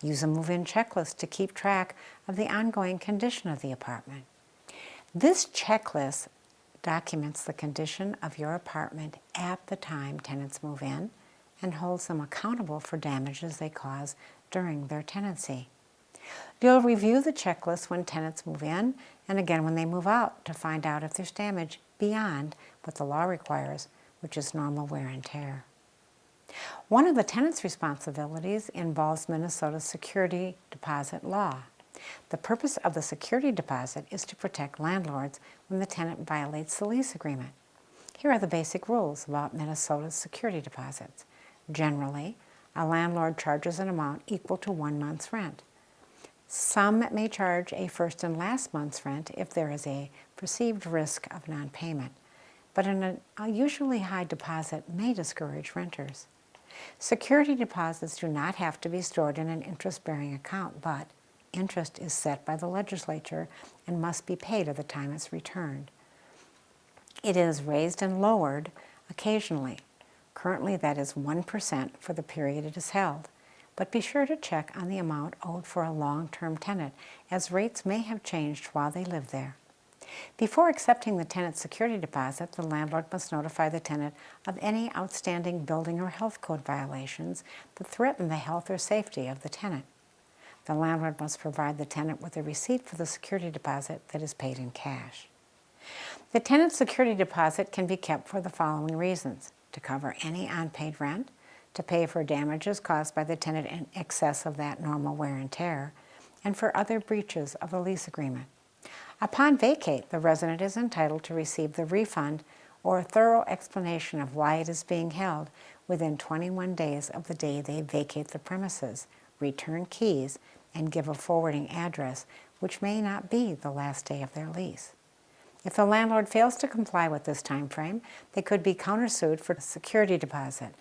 Use a move-in checklist to keep track of the ongoing condition of the apartment. This checklist documents the condition of your apartment at the time tenants move in and holds them accountable for damages they cause during their tenancy. You'll review the checklist when tenants move in and again when they move out to find out if there's damage beyond what the law requires, which is normal wear and tear. One of the tenant's responsibilities involves Minnesota's security deposit law. The purpose of the security deposit is to protect landlords when the tenant violates the lease agreement. Here are the basic rules about Minnesota's security deposits. Generally, a landlord charges an amount equal to 1 month's rent. Some may charge a first and last month's rent if there is a perceived risk of non-payment, but an unusually high deposit may discourage renters. Security deposits do not have to be stored in an interest-bearing account, but interest is set by the legislature and must be paid at the time it's returned. It is raised and lowered occasionally. Currently, that is 1% for the period it is held, but be sure to check on the amount owed for a long-term tenant, as rates may have changed while they live there. Before accepting the tenant's security deposit, the landlord must notify the tenant of any outstanding building or health code violations that threaten the health or safety of the tenant. The landlord must provide the tenant with a receipt for the security deposit that is paid in cash. The tenant's security deposit can be kept for the following reasons: to cover any unpaid rent, to pay for damages caused by the tenant in excess of that normal wear and tear, and for other breaches of the lease agreement. Upon vacate, the resident is entitled to receive the refund or a thorough explanation of why it is being held within 21 days of the day they vacate the premises, return keys, and give a forwarding address, which may not be the last day of their lease. If the landlord fails to comply with this time frame, they could be countersued for security deposit.